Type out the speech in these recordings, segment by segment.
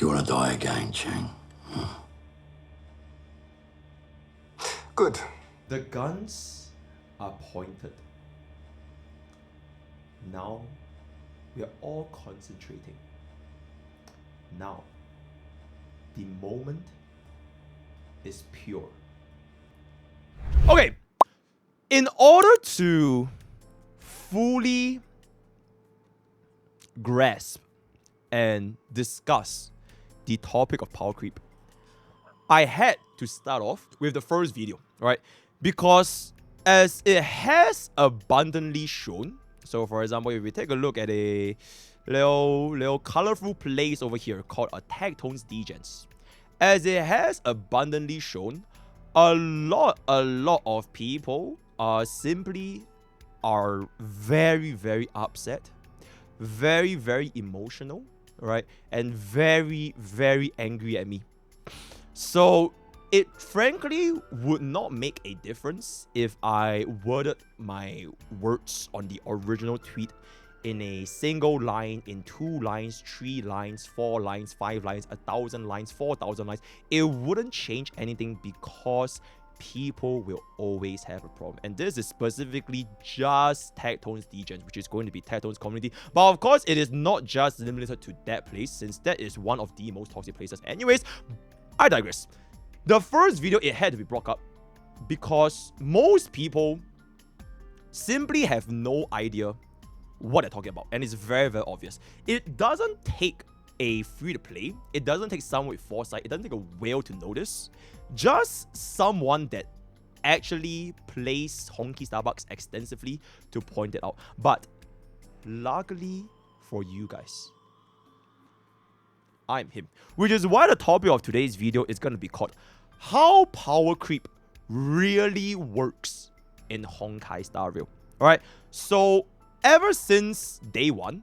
Do you want to die again, Cheng? Good. The guns are pointed. Now we are all concentrating. Now the moment is pure. Okay, in order to fully grasp and discuss the topic of power creep, I had to start off with the first video, right? Because as it has abundantly shown, so for example, if we take a look at a little colorful place over here called a Tectones Degens, as it has abundantly shown, a lot of people are very upset, very emotional, right? And very angry at me. So it frankly would not make a difference if I worded my words on the original tweet in a single line, in 2 lines, 3 lines, 4 lines, 5 lines, 1,000 lines, 4,000 lines. It wouldn't change anything because people will always have a problem. And this is specifically just Tectones Degens, which is going to be Tectones community. But of course, it is not just limited to that place, since that is one of the most toxic places. Anyways, I digress. The first video, it had to be brought up because most people simply have no idea what they're talking about. And it's very obvious. It doesn't take a free-to-play. It doesn't take someone with foresight. It doesn't take a whale to notice. Just someone that actually plays Honkai Starbucks extensively to point it out. But luckily for you guys, I'm him. Which is why the topic of today's video is going to be called How Power Creep Really Works in Honkai Star Rail. Alright, so ever since day one,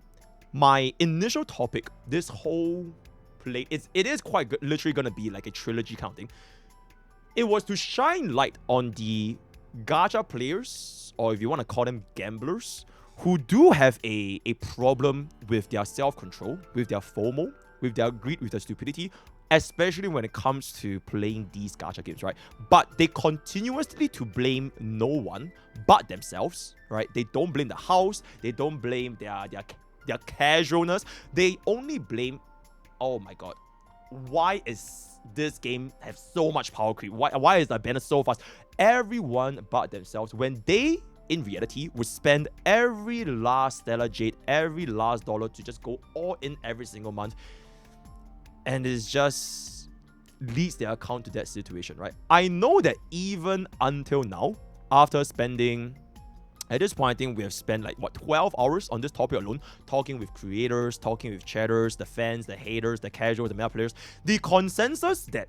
my initial topic, this whole play, it is quite good, literally going to be like a trilogy kind of thing. It was to shine light on the gacha players, or if you want to call them gamblers, who do have a problem with their self-control, with their FOMO, with their greed, with their stupidity, especially when it comes to playing these gacha games, right? But they continuously to blame no one but themselves, right? They don't blame the house, they don't blame their casualness, they only blame, oh my god, why is this game have so much power creep? Why is the banner so fast? Everyone but themselves, when they in reality would spend every last Stellar Jade, every last dollar to just go all in every single month. And it just leads their account to that situation, right? I know that even until now, after spending, at this point, I think we have spent like, what, 12 hours on this topic alone, talking with creators, talking with chatters, the fans, the haters, the casuals, the meta players. The consensus that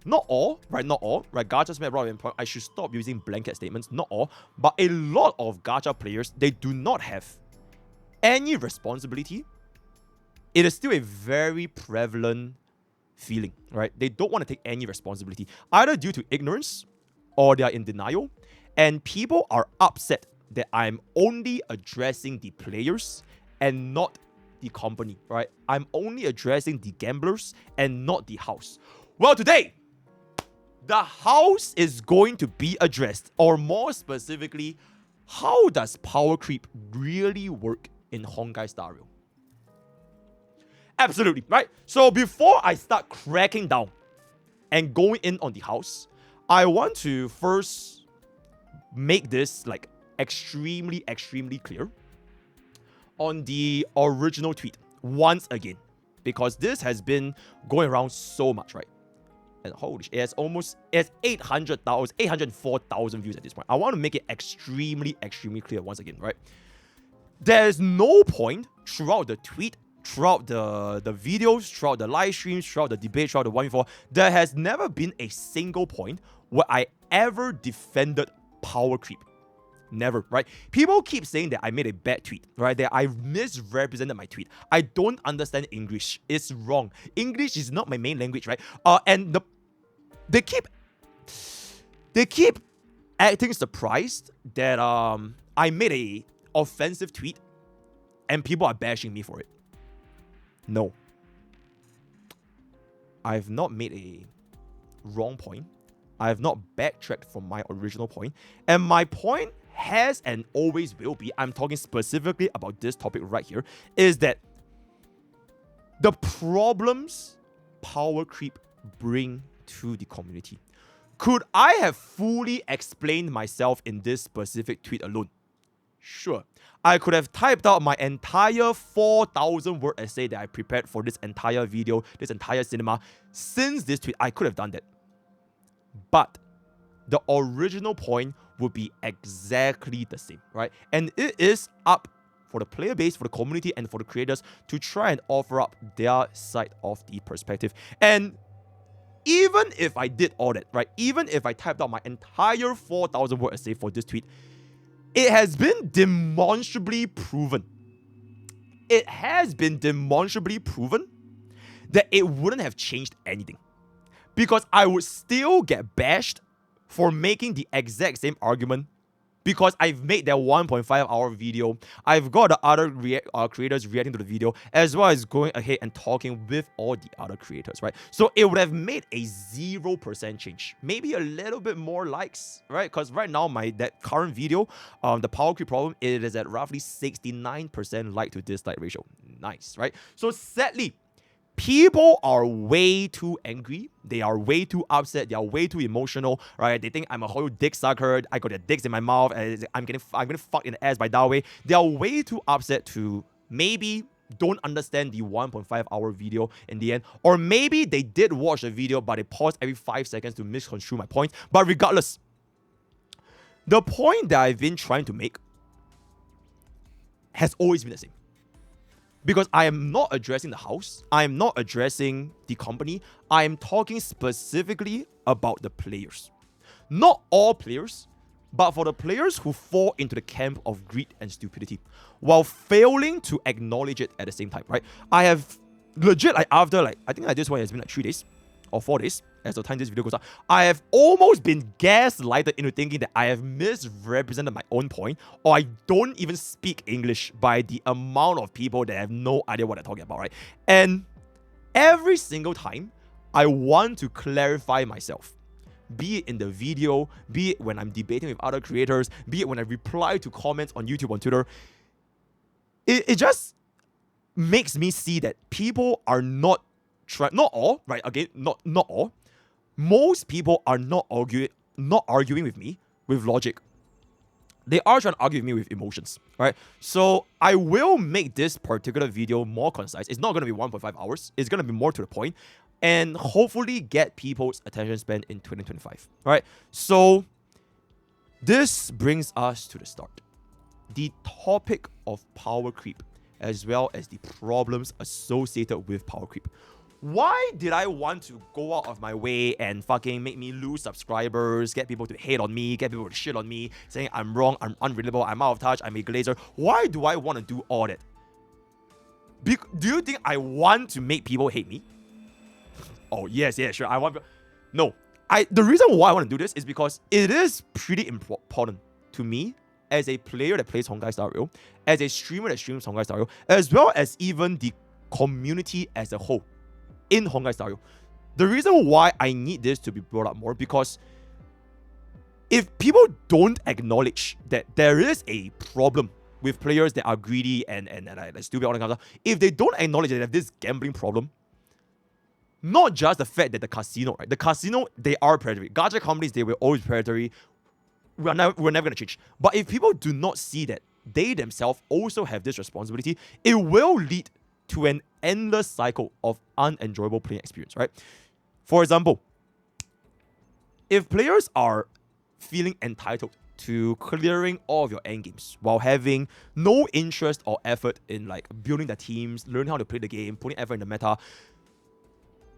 not all, right, Gacha's made a point. I should stop using blanket statements. Not all, but a lot of gacha players, they do not have any responsibility. It is still a very prevalent feeling, right? They don't want to take any responsibility, either due to ignorance or they are in denial. And people are upset that I'm only addressing the players and not the company, right? I'm only addressing the gamblers and not the house. Well, today, the house is going to be addressed, or more specifically, how does power creep really work in Honkai Star Rail? Absolutely, right? So before I start cracking down and going in on the house, I want to first make this like extremely clear on the original tweet once again, because this has been going around so much, right? And holy shit, it's 804,000 views at this point. I want to make it extremely clear once again, right? There's no point throughout the tweet, throughout the videos, throughout the live streams, throughout the debate, throughout the 1v4, there has never been a single point where I ever defended power creep. Never, right? People keep saying that I made a bad tweet, right? That I misrepresented my tweet. I don't understand English. It's wrong. English is not my main language, right? And they keep acting surprised that I made a offensive tweet and people are bashing me for it. No. I've not made a wrong point. I have not backtracked from my original point. And my point has and always will be, I'm talking specifically about this topic right here, is that the problems power creep bring to the community. Could I have fully explained myself in this specific tweet alone? Sure. I could have typed out my entire 4,000 word essay that I prepared for this entire video, this entire cinema. Since this tweet, I could have done that. But the original point would be exactly the same, right? And it is up for the player base, for the community, and for the creators to try and offer up their side of the perspective. And even if I did all that, right? Even if I typed out my entire 4,000 word essay for this tweet, it has been demonstrably proven. It has been demonstrably proven that it wouldn't have changed anything. Because I would still get bashed for making the exact same argument because I've made that 1.5 hour video. I've got the other creators reacting to the video, as well as going ahead and talking with all the other creators, right? So it would have made a 0% change. Maybe a little bit more likes, right? Because right now, that current video, the Powercreep problem, it is at roughly 69% like to dislike ratio. Nice, right? So sadly, people are way too angry. They are way too upset. They are way too emotional, right? They think I'm a whole dick sucker. I got their dicks in my mouth. And I'm getting fucked in the ass by that way. They are way too upset to maybe don't understand the 1.5 hour video in the end. Or maybe they did watch the video, but they paused every 5 seconds to misconstrue my point. But regardless, the point that I've been trying to make has always been the same. Because I am not addressing the house. I am not addressing the company. I am talking specifically about the players. Not all players, but for the players who fall into the camp of greed and stupidity while failing to acknowledge it at the same time, right? I have legit, after I think this one has been 3 days or 4 days as the time this video goes up, I have almost been gaslighted into thinking that I have misrepresented my own point, or I don't even speak English by the amount of people that have no idea what I'm talking about, right? And every single time, I want to clarify myself. Be it in the video, be it when I'm debating with other creators, be it when I reply to comments on YouTube, on Twitter. It just makes me see that people are not all, right? Again, not all. Most people are not arguing with me with logic. They are trying to argue with me with emotions, right? So I will make this particular video more concise. It's not going to be 1.5 hours. It's going to be more to the point and hopefully get people's attention span in 2025, right? So this brings us to the start. The topic of power creep, as well as the problems associated with power creep. Why did I want to go out of my way and fucking make me lose subscribers, get people to hate on me, get people to shit on me, saying I'm wrong, I'm unrelatable, I'm out of touch, I'm a glazer? Why do I want to do all that? Do you think I want to make people hate me? Oh, yes, sure. I want... No. The reason why I want to do this is because it is pretty important to me as a player that plays honkaistarrail, as a streamer that streams honkaistarrail, as well as even the community as a whole in honkaistarrail. The reason why I need this to be brought up more, because if people don't acknowledge that there is a problem with players that are greedy and stupid, all that kind of stuff, if they don't acknowledge that they have this gambling problem, not just the fact that the casino, right? The casino, they are predatory. Gacha companies, they will always be predatory. We're never going to change. But if people do not see that they themselves also have this responsibility, it will lead to an endless cycle of unenjoyable playing experience, right? For example, if players are feeling entitled to clearing all of your endgames while having no interest or effort in building their teams, learning how to play the game, putting effort in the meta,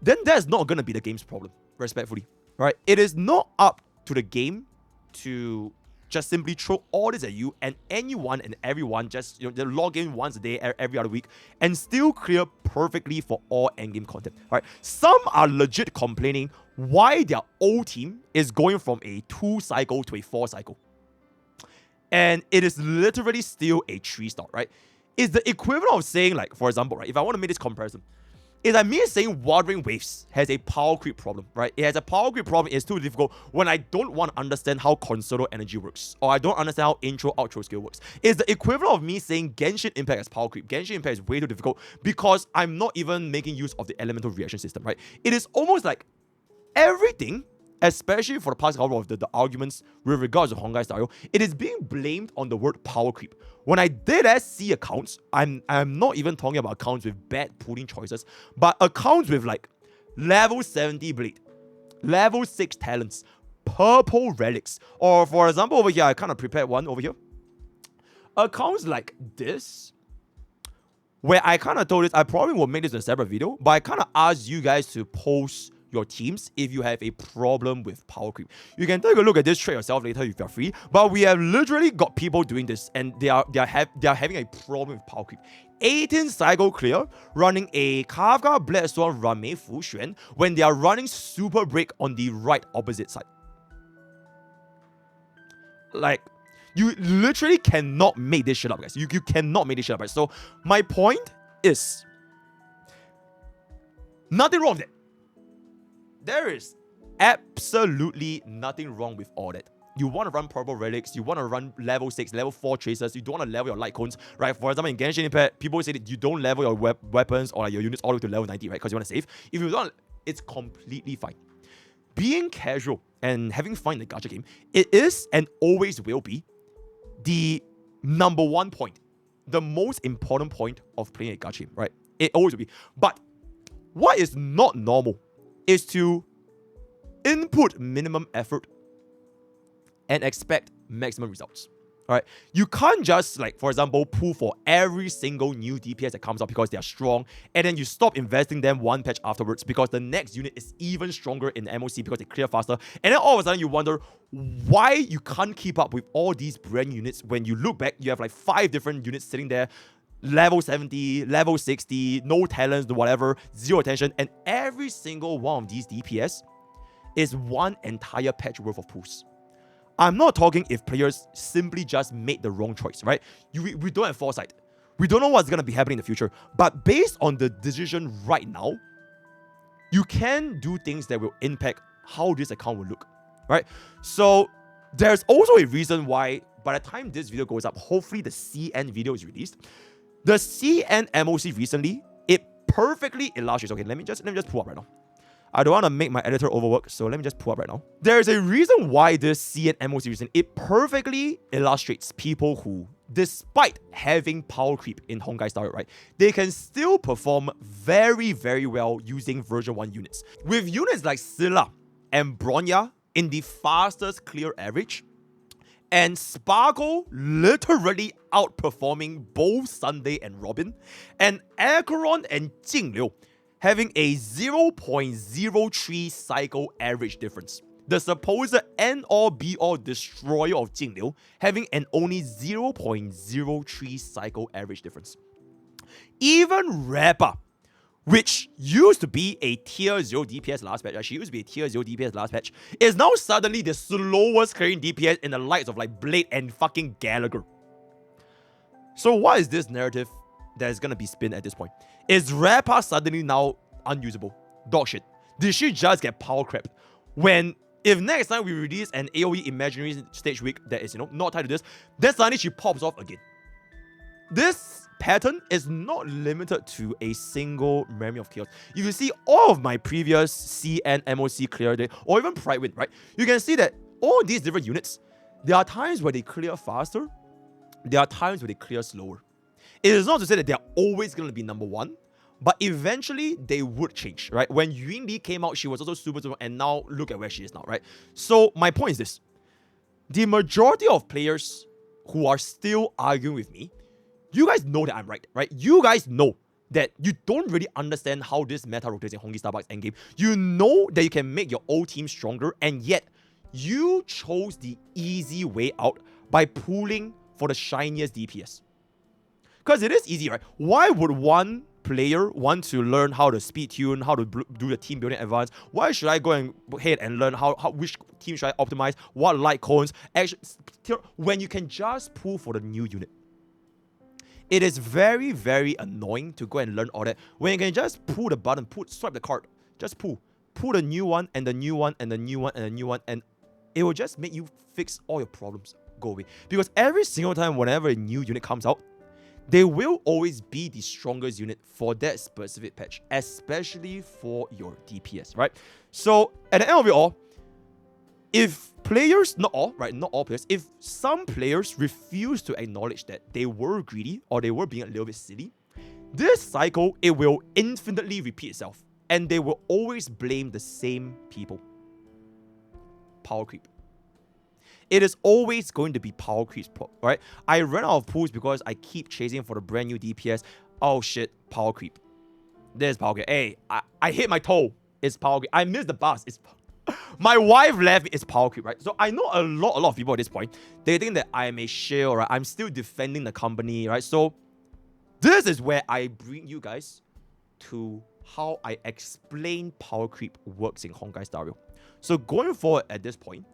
then that's not going to be the game's problem, respectfully, right? It is not up to the game to just simply throw all this at you and anyone and everyone just log in once a day, every other week, and still clear perfectly for all endgame content, right? Some are legit complaining why their old team is going from a 2 cycle to a 4 cycle. And it is literally still a 3-star, right? It's the equivalent of saying, for example, right, if I want to make this comparison, Is like me saying Wuthering Waves has a power creep problem, right? It has a power creep problem. It's too difficult when I don't want to understand how concerto energy works, or I don't understand how intro outro skill works. It's the equivalent of me saying Genshin Impact has power creep. Genshin Impact is way too difficult because I'm not even making use of the elemental reaction system, right? It is almost like everything, especially for the past couple of the arguments with regards to Honkai style, it is being blamed on the word power creep. When I did see accounts, I'm not even talking about accounts with bad pooling choices, but accounts with like level 70 blade, level 6 talents, purple relics, or for example over here, I kind of prepared one over here. Accounts like this, where I kind of told this, I probably will make this in a separate video, but I kind of asked you guys to post your teams if you have a problem with power creep. You can take a look at this trait yourself later if you're free, but we have literally got people doing this and they are having a problem with power creep. 18 cycle clear, running a Kafka Bloodstorm Rame Fuxuan when they are running super break on the right opposite side. Like, you literally cannot make this shit up, guys. You cannot make this shit up, guys. So my point is, nothing wrong with it. There is absolutely nothing wrong with all that. You want to run purple relics, you want to run level 6, level 4 chasers, you don't want to level your light cones, right? For example, in Genshin Impact, people say that you don't level your weapons or your units all the way to level 90, right? Because you want to save. If you don't, it's completely fine. Being casual and having fun in the gacha game, it is and always will be the number one point, the most important point of playing a gacha game, right? It always will be. But what is not normal is to input minimum effort and expect maximum results. All right, you can't just, like, for example, pull for every single new DPS that comes out because they are strong, and then you stop investing them one patch afterwards because the next unit is even stronger in the MOC because they clear faster, and then all of a sudden you wonder why you can't keep up with all these brand new units. When you look back, you have like 5 different units sitting there, level 70, level 60, no talents, whatever, 0 attention, and every single one of these DPS is one entire patch worth of pulls. I'm not talking if players simply just made the wrong choice, right? We don't have foresight. We don't know what's going to be happening in the future. But based on the decision right now, you can do things that will impact how this account will look, right? So there's also a reason why by the time this video goes up, hopefully the CN video is released. The CN MOC recently, it perfectly illustrates. Okay, let me just pull up right now. I don't want to make my editor overwork, so let me just pull up right now. There's a reason why this CN MOC recent, it perfectly illustrates people who, despite having power creep in Honkai Star Rail, right, they can still perform very, very well using version 1 units. With units like Scylla and Bronya in the fastest clear average, and Sparkle literally outperforming both Sunday and Robin, and Acheron and Jingliu having a 0.03 cycle average difference. The supposed end-all be-all destroyer of Jingliu having an only 0.03 cycle average difference. Even Rappa, which used to be a tier 0 DPS last patch, she used to be a tier 0 DPS last patch, is now suddenly the slowest clearing DPS in the likes of like Blade and fucking Gallagher. So what is this narrative that is gonna be spin at this point? Is Rappa suddenly now unusable? Dog shit. Did she just get power crept? When, if next time we release an AoE imaginary stage week that is, not tied to this, then suddenly she pops off again. This pattern is not limited to a single Memory of Chaos. You can see all of my previous CN MOC clear day, or even Pride Wind, right? You can see that all these different units, there are times where they clear faster, there are times where they clear slower. It is not to say that they're always going to be number 1, but eventually they would change, right? When Yun Li came out, she was also super, and now look at where she is now, right? So my point is this. The majority of players who are still arguing with me, you guys know that I'm right, right? You guys know that you don't really understand how this meta rotates in Honkai Starbucks endgame. You know that you can make your old team stronger, and yet you chose the easy way out by pooling for the shiniest DPS. Because it is easy, right? Why would one player want to learn how to speed tune, how to do the team building advance? Why should I go ahead and learn which team should I optimize, what light cones, actually, when you can just pull for the new unit? It is very, very annoying to go and learn all that when you can just pull the button, swipe the card, just pull the new one and the new one and the new one and the new one, and it will just make you fix all your problems go away. Because every single time whenever a new unit comes out, they will always be the strongest unit for that specific patch, especially for your DPS, right? So at the end of it all, if players, not all players, if some players refuse to acknowledge that they were greedy or they were being a little bit silly, this cycle, it will infinitely repeat itself. And they will always blame the same people. Power creep. It is always going to be power creep's problem, right? I ran out of pools because I keep chasing for the brand new DPS. Oh shit, power creep. There's power creep. Hey, I hit my toe. It's power creep. I missed the bus. It's my wife left me. It's power creep, right? So I know a lot of people at this point, they think that I am a shield, right? I'm still defending the company, right? So this is where I bring you guys to how I explain power creep works in Honkai Star Rail. So going forward at this point,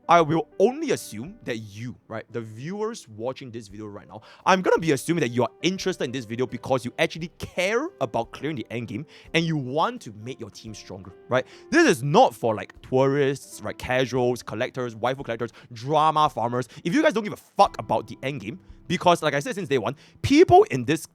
I will only assume that you, right, the viewers watching this video right now, I'm gonna be assuming that you are interested in this video because you actually care about clearing the end game and you want to make your team stronger, right? This is not for like tourists, right, casuals, collectors, waifu collectors, drama farmers. If you guys don't give a fuck about the end game, because like I said since day one, people in this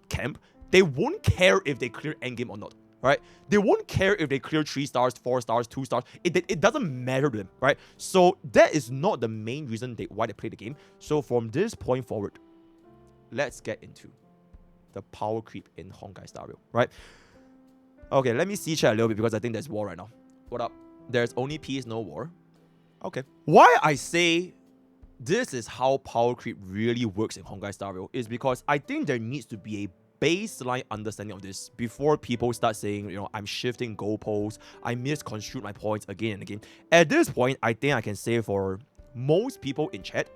camp, they won't care if they clear end game or not. Right? They won't care if they clear 3 stars, 4 stars, 2 stars. It doesn't matter to them, right? So that is not the main reason why they play the game. So from this point forward, let's get into the power creep in Honkai Star Rail, right? Okay, let me see chat a little bit because I think there's war right now. What up? There's only peace, no war. Okay. Why I say this is how power creep really works in Honkai Star Rail is because I think there needs to be a baseline understanding of this before people start saying, you know, I'm shifting goalposts, I misconstrued my points again and again. At this point, I think I can say for most people in chat,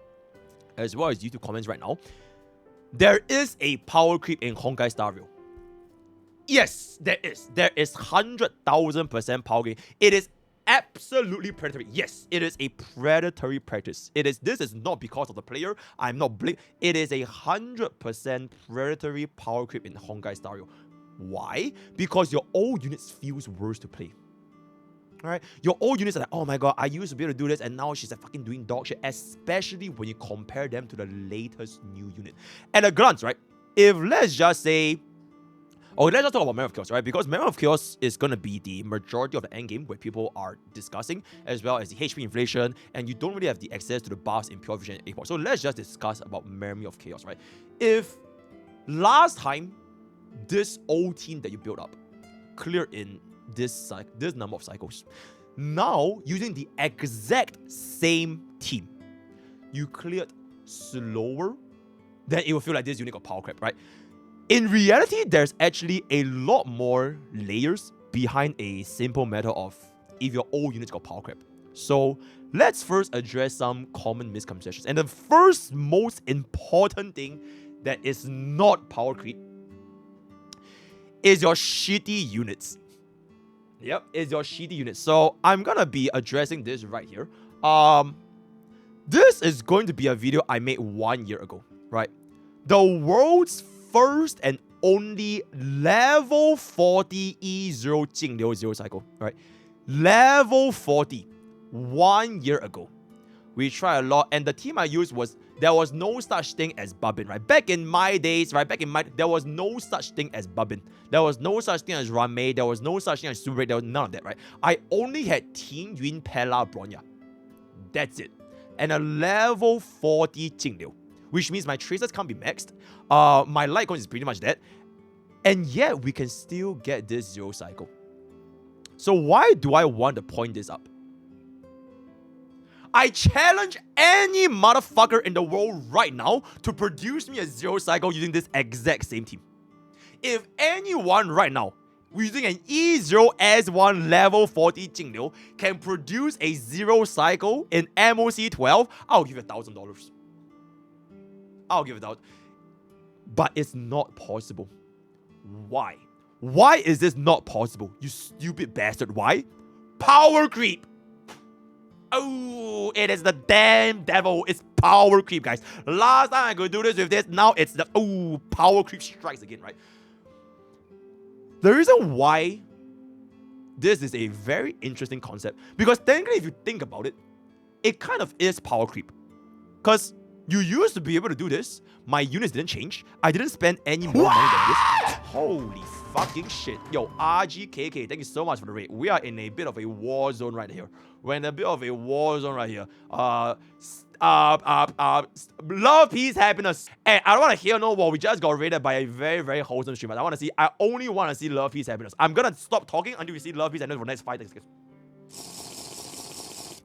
as well as YouTube comments right now, there is a power creep in Honkai Star Rail. Yes, there is. There is 100,000% power creep. It is absolutely predatory. Yes, it is a predatory practice. This is not because of the player. I'm not blaming. It is 100% predatory power creep in Honkai Star Rail. Why? Because your old units feels worse to play. Alright? Your old units are like, oh my god, I used to be able to do this and now she's like fucking doing dog shit, especially when you compare them to the latest new unit. At a glance, right? If let's just say, let's just talk about Memory of Chaos, right? Because Memory of Chaos is going to be the majority of the endgame where people are discussing, as well as the HP inflation, and you don't really have the access to the buffs in Pure Vision and A-Port. So let's just discuss about Memory of Chaos, right? If last time, this old team that you built up cleared in this number of cycles, now, using the exact same team, you cleared slower, then it will feel like this unit got power creep, right? In reality, there's actually a lot more layers behind a simple matter of if your old units got power creep. So let's first address some common misconceptions. And the first most important thing that is not power creep is your shitty units. Yep, it's your shitty units. So I'm gonna be addressing this right here. This is going to be a video I made 1 year ago, right? The world's first and only level 40 E0 Jingliu 0 cycle, right? Level 40, 1 year ago. We tried a lot, and the team I used there was no such thing as Bubbin, right? Back in my days, right? There was no such thing as Bubbin. There was no such thing as Rame. There was no such thing as Super. There was none of that, right? I only had Ting Yun, Pella, Bronya. That's it. And a level 40 Jingliu, which means my tracers can't be maxed. My light coin is pretty much dead. And yet, we can still get this 0 cycle. So why do I want to point this up? I challenge any motherfucker in the world right now to produce me a 0 cycle using this exact same team. If anyone right now, using an E0S1 level 40 Jingliu, can produce a 0 cycle in MOC 12, I'll give $1,000. I'll give it out. But it's not possible. Why? Why is this not possible? You stupid bastard. Why? Power creep. Oh, it is the damn devil. It's power creep, guys. Last time I could do this with this, now it's the power creep strikes again, right? The reason why this is a very interesting concept, because technically if you think about it, it kind of is power creep. Because you used to be able to do this, my units didn't change, I didn't spend any more money than this. Holy fucking shit. Yo, RGKK, thank you so much for the raid. We are in a bit of a war zone right here. We're in a bit of a war zone right here. Love, peace, happiness. And I don't want to hear no more. We just got raided by a very, very wholesome streamer. I only want to see love, peace, happiness. I'm gonna stop talking until we see love, peace, happiness for the next 5 seconds.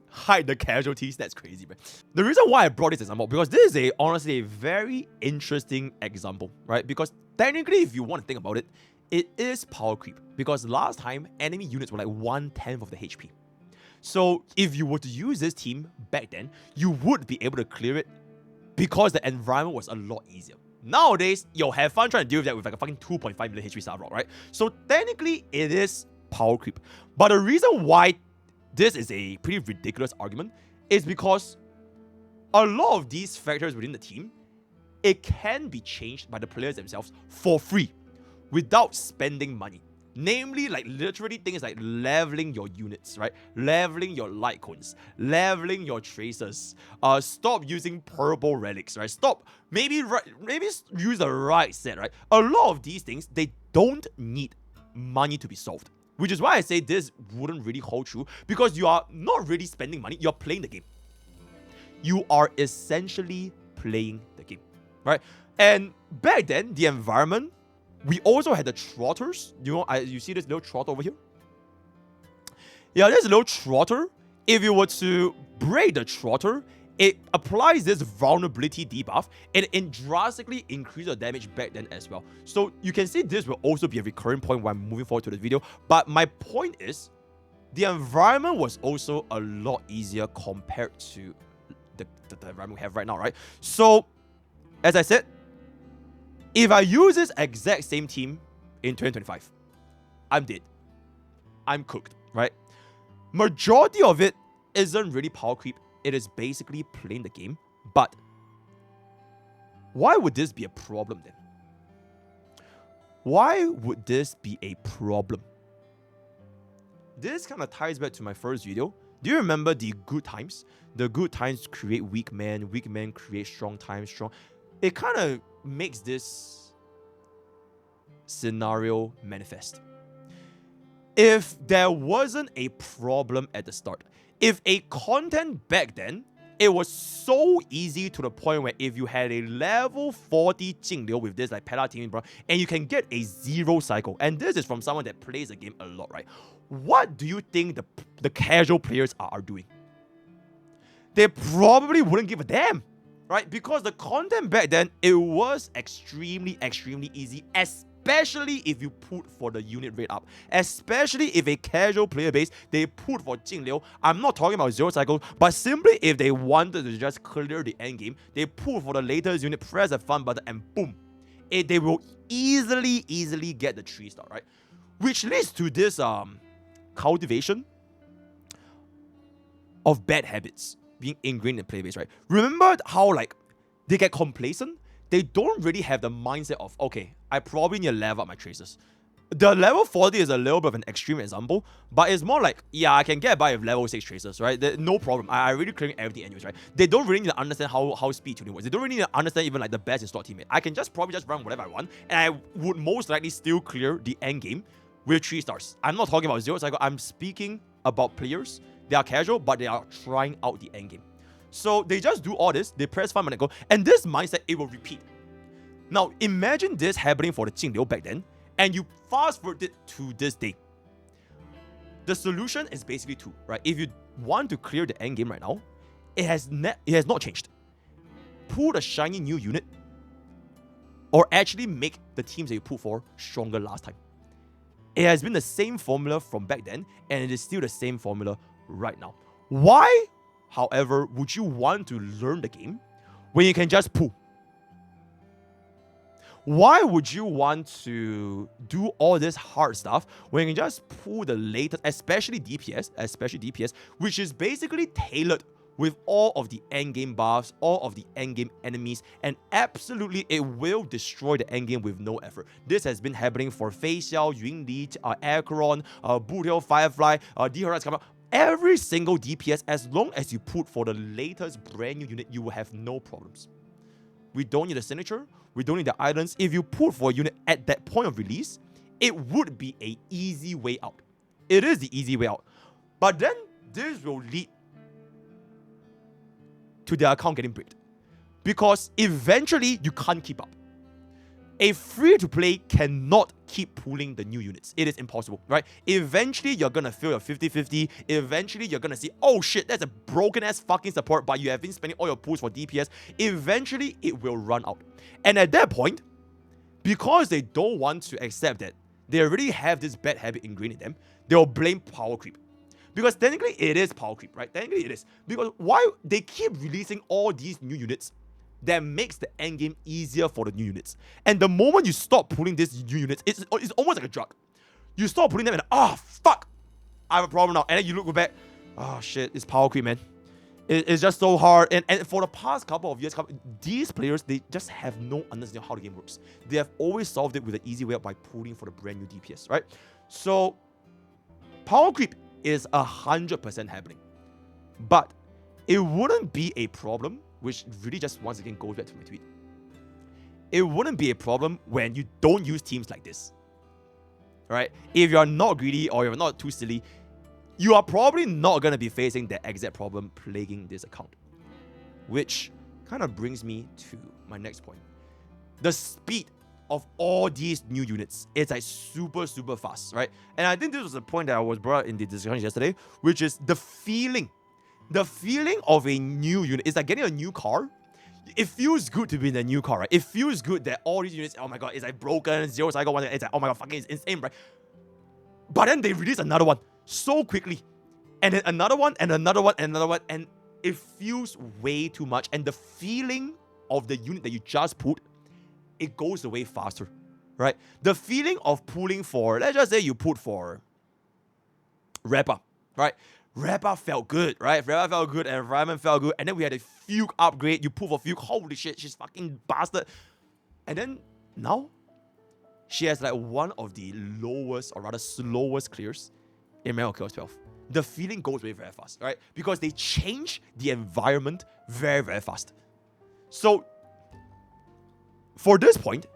Hide the casualties. That's crazy, man. The reason why I brought this example, because this is honestly a very interesting example, right? Because technically, if you want to think about it, it is power creep. Because last time, enemy units were like 1/10 of the HP. So if you were to use this team back then, you would be able to clear it because the environment was a lot easier. Nowadays, you'll have fun trying to deal with that with like a fucking 2.5 million HP Star Rock, right? So technically, it is power creep. But the reason why this is a pretty ridiculous argument is because a lot of these factors within the team, it can be changed by the players themselves for free without spending money. Namely, like literally things like leveling your units, right? Leveling your light cones, leveling your tracers. Stop using purple relics, right? Maybe use the right set, right? A lot of these things, they don't need money to be solved. Which is why I say this wouldn't really hold true, because you are not really spending money, you're playing the game. You are essentially playing the game, right? And back then, the environment, we also had the trotters. You see this little trotter over here? Yeah, there's a little trotter. If you were to break the trotter, it applies this vulnerability debuff and it drastically increases your damage back then as well. So you can see this will also be a recurring point when I'm moving forward to the video. But my point is, the environment was also a lot easier compared to the environment we have right now, right? So, as I said, if I use this exact same team in 2025, I'm dead. I'm cooked, right? Majority of it isn't really power creep. It is basically playing the game. But why would this be a problem then? Why would this be a problem? This kind of ties back to my first video. Do you remember the good times? The good times create weak men create strong times, strong. It kind of makes this scenario manifest. If there wasn't a problem at the start, if a content back then, it was so easy to the point where if you had a level 40 Jingliu with this like Pela team, bro, and you can get a 0 cycle, and this is from someone that plays the game a lot, right? What do you think the casual players are doing? They probably wouldn't give a damn, right? Because the content back then, it was extremely easy, especially if you put for the unit rate up. Especially if a casual player base, they put for Jingliu. I'm not talking about 0 cycle, but simply if they wanted to just clear the end game, they put for the latest unit, press the fun button, and boom. They will easily get the 3-star, right? Which leads to this cultivation of bad habits being ingrained in the player base, right? Remember how like they get complacent? They don't really have the mindset of, okay, I probably need to level up my tracers. The level 40 is a little bit of an extreme example, but it's more like, yeah, I can get by with level 6 tracers, right? No problem. I really clearing everything anyways, right? They don't really need to understand how speed tuning works. They don't really need to understand even like the best in slot teammate. I can probably just run whatever I want, and I would most likely still clear the end game with 3 stars. I'm not talking about 0 cycle. I'm speaking about players. They are casual, but they are trying out the end game. So they just do all this, they press farm and go, and this mindset, it will repeat. Now, imagine this happening for the Jingliu back then, and you fast forward it to this day. The solution is basically 2, right? If you want to clear the end game right now, it has not changed. Pull a shiny new unit, or actually make the teams that you put for stronger last time. It has been the same formula from back then, and it is still the same formula right now. Why, however, would you want to learn the game when you can just pull? Why would you want to do all this hard stuff when you can just pull the latest, especially DPS, which is basically tailored with all of the endgame buffs, all of the endgame enemies, and absolutely it will destroy the endgame with no effort. This has been happening for Fei Xiao, Yunli, Acheron, Bootail, Firefly, D-Horizon coming out. Every single DPS, as long as you put for the latest brand new unit, you will have no problems. We don't need a signature, we don't need the islands. If you put for a unit at that point of release, it would be an easy way out. It is the easy way out. But then this will lead to their account getting bricked. Because eventually you can't keep up. A free-to-play cannot keep pulling the new units. It is impossible, right? Eventually you're gonna feel your 50-50. Eventually you're gonna see, oh shit, that's a broken-ass fucking support, but you have been spending all your pools for DPS. Eventually it will run out. And at that point, because they don't want to accept that they already have this bad habit ingrained in them, they'll blame power creep. Because technically it is power creep, right? Technically it is. Because why they keep releasing all these new units that makes the endgame easier for the new units. And the moment you stop pulling these new units, it's almost like a drug. You stop pulling them and, fuck, I have a problem now. And then you look back, oh shit, it's power creep, man. It's just so hard. And for the past couple of years, these players, they just have no understanding of how the game works. They have always solved it with an easy way out by pulling for the brand new DPS, right? So, power creep is 100% happening. But it wouldn't be a problem, which really just once again goes back to my tweet. It wouldn't be a problem when you don't use teams like this. Right? If you're not greedy or you're not too silly, you are probably not going to be facing the exact problem plaguing this account. Which kind of brings me to my next point. The speed of all these new units, it's like super, super fast, right? And I think this was a point that I was brought in the discussion yesterday, which is the feeling. The feeling of a new unit. It's like getting a new car. It feels good to be in a new car, right? It feels good that all these units, oh my god, it's like broken, zero cycle one, it's like, oh my god, fucking it's insane, right? But then they release another one so quickly. And then another one, and another one, and another one, and it feels way too much. And the feeling of the unit that you just put, it goes away faster, right? The feeling of pulling for, let's just say you put for Rapper, right? Rapper felt good, right? Rapper felt good, and environment felt good. And then we had a Fugue upgrade. You pull for Fugue, holy shit, she's fucking bastard. And then now, she has like one of the lowest, or rather slowest clears in Manual Chaos 12. The feeling goes away very fast, right? Because they change the environment very, very fast. So, for this point,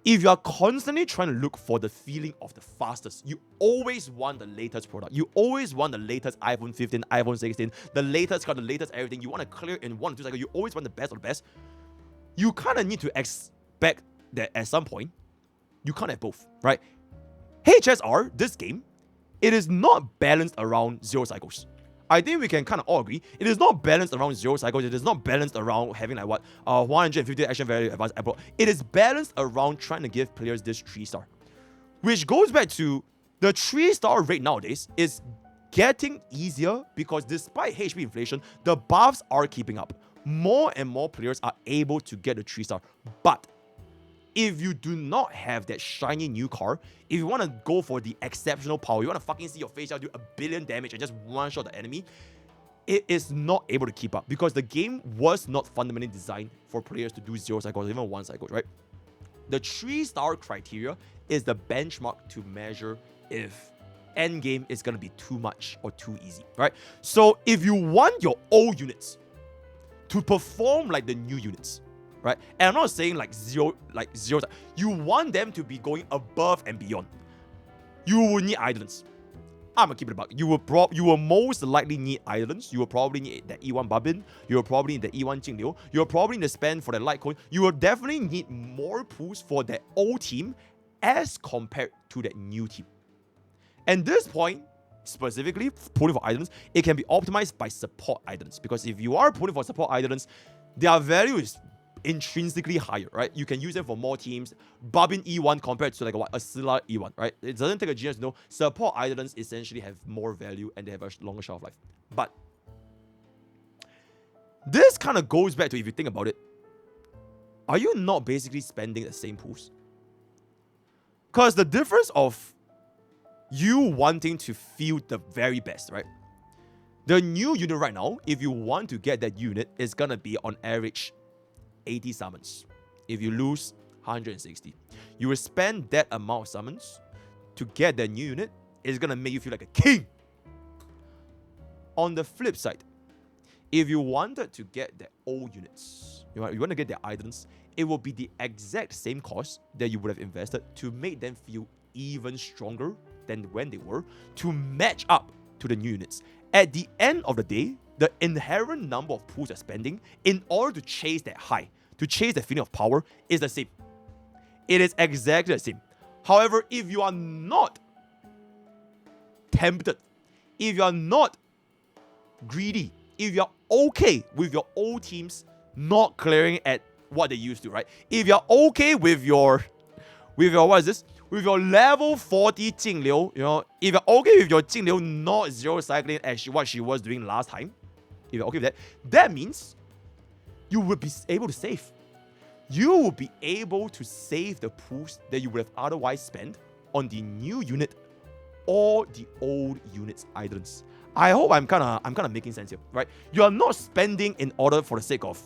if you are constantly trying to look for the feeling of the fastest, you always want the latest product. You always want the latest iPhone 15, iPhone 16, the latest car, the latest everything. You want to clear in 1 or 2 cycles. You always want the best of the best. You kind of need to expect that at some point, you can't have both, right? HSR, this game, it is not balanced around 0 cycles. I think we can kind of all agree. It is not balanced around 0 cycles. It is not balanced around having like what 150 action value advanced apple. It is balanced around trying to give players this 3-star. Which goes back to the 3-star rate nowadays is getting easier because despite HP inflation, the buffs are keeping up. More and more players are able to get a 3-star. But if you do not have that shiny new car, if you want to go for the exceptional power, you want to fucking see your face out do 1 billion damage and just one-shot the enemy, it is not able to keep up because the game was not fundamentally designed for players to do 0 cycles or even 1 cycle, right? The 3-star criteria is the benchmark to measure if endgame is going to be too much or too easy, right? So if you want your old units to perform like the new units, right? And I'm not saying like zero. You want them to be going above and beyond. You will need islands. I'm gonna keep it a buck. You will most likely need islands. You will probably need that E1 Babin. You will probably need the E1 Jingliu. You will probably need to spend for the light coin. You will definitely need more pools for that old team as compared to that new team. And this point, specifically pulling for islands, it can be optimized by support islands. Because if you are pulling for support islands, their value is intrinsically higher, right? You can use them for more teams. Babin E1 compared to like a Scylla E1, right? It doesn't take a genius to know support islands essentially have more value and they have a longer shelf life. But this kind of goes back to, if you think about it, are you not basically spending the same pools? Because the difference of you wanting to feel the very best, right? The new unit right now, if you want to get that unit, is gonna be on average 80 summons. If you lose 160, you will spend that amount of summons to get the new unit. It's gonna make you feel like a king. On the flip side, if you wanted to get the old units, you want to get their items, it will be the exact same cost that you would have invested to make them feel even stronger than when they were, to match up to the new units. At the end of the day, the inherent number of pools you're spending in order to chase that high, to chase the feeling of power, is the same. It is exactly the same. However, if you are not tempted, if you are not greedy, if you're okay with your old teams not clearing at what they used to, right? If you're okay with your what is this? With your level 40 Jingliu, if you're okay with your Jingliu not zero cycling as what she was doing last time, if you're okay with that, that means you will be able to save. You will be able to save the pools that you would have otherwise spent on the new unit or the old unit's items. I hope I'm kind of making sense here, right? You are not spending in order for the sake of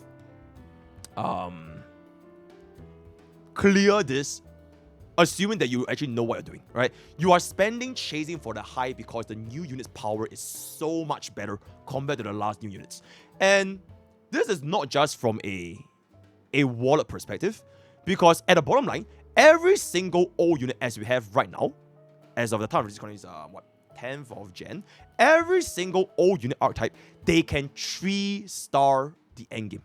clear this, assuming that you actually know what you're doing, right? You are spending chasing for the high because the new unit's power is so much better compared to the last new units. And this is not just from a wallet perspective, because at the bottom line, every single old unit as we have right now, as of the time of this recording is 10th of Jan, every single old unit archetype, they can 3-star the endgame.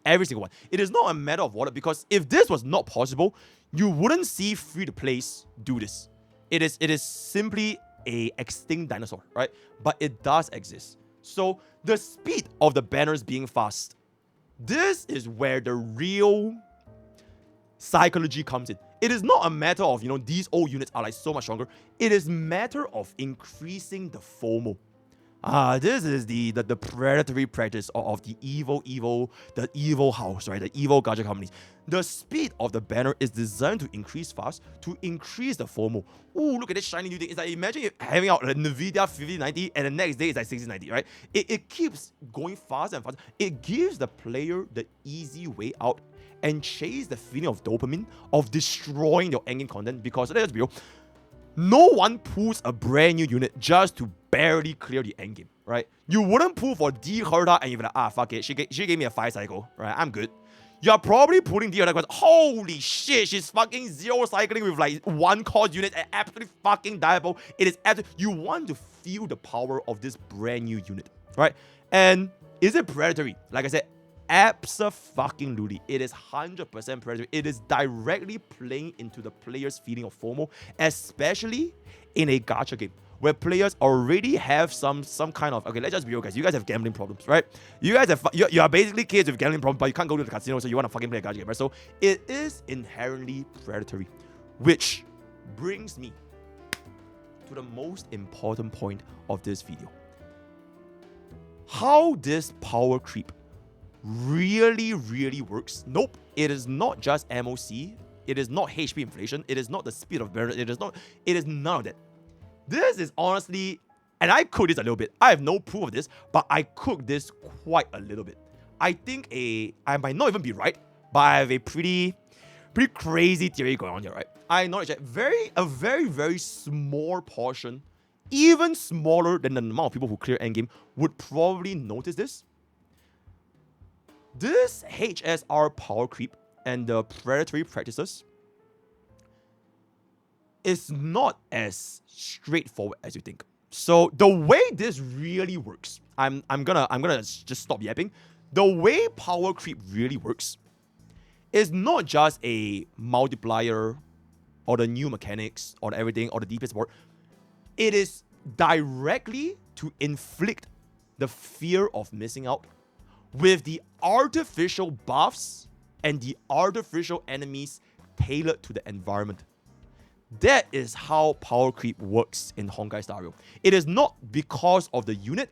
Every single one. It is not a matter of wallet, because if this was not possible, you wouldn't see free-to-plays do this. It is simply a extinct dinosaur, right? But it does exist. So the speed of the banners being fast, this is where the real psychology comes in. It is not a matter of, these old units are like so much stronger. It is matter of increasing the FOMO. This is the predatory practice of the evil house, right? The evil gacha companies. The speed of the banner is designed to increase fast, to increase the FOMO. Ooh, look at this shiny new thing. It's like, imagine having out a NVIDIA 5090 and the next day it's like 6090, right? It keeps going faster and faster. It gives the player the easy way out and chase the feeling of dopamine, of destroying your endgame content, because let's be real, no one pulls a brand new unit just to barely clear the endgame, right? You wouldn't pull for D Herda and you're like, fuck it, she gave me a 5 cycle, right? I'm good. You're probably pulling D Herda because, holy shit, she's fucking zero cycling with like 1 cost unit and absolutely fucking diable. It is you want to feel the power of this brand new unit, right? And is it predatory? Like I said, abso-fucking-lutely. It is 100% predatory. It is directly playing into the player's feeling of FOMO, especially in a gacha game where players already have some kind of, okay, let's just be real, guys. You guys have gambling problems, right? You guys have, you are basically kids with gambling problems, but you can't go to the casino, so you want to fucking play a gacha game, right? So it is inherently predatory, which brings me to the most important point of this video. How this power creep really works. Nope, it is not just MOC, it is not HP inflation, it is not the speed of barrier, it is none of that. This is honestly, and I cooked this a little bit. I have no proof of this, but I cooked this quite a little bit. I think I might not even be right, but I have a pretty crazy theory going on here, right? I acknowledge that a very small portion, even smaller than the amount of people who clear endgame, would probably notice this. This HSR power creep and the predatory practices is not as straightforward as you think. So the way this really works, I'm gonna just stop yapping. The way power creep really works is not just a multiplier or the new mechanics or everything or the DPS board. It is directly to inflict the fear of missing out with the artificial buffs and the artificial enemies tailored to the environment. That is how power creep works in Honkai Star Rail. It is not because of the unit,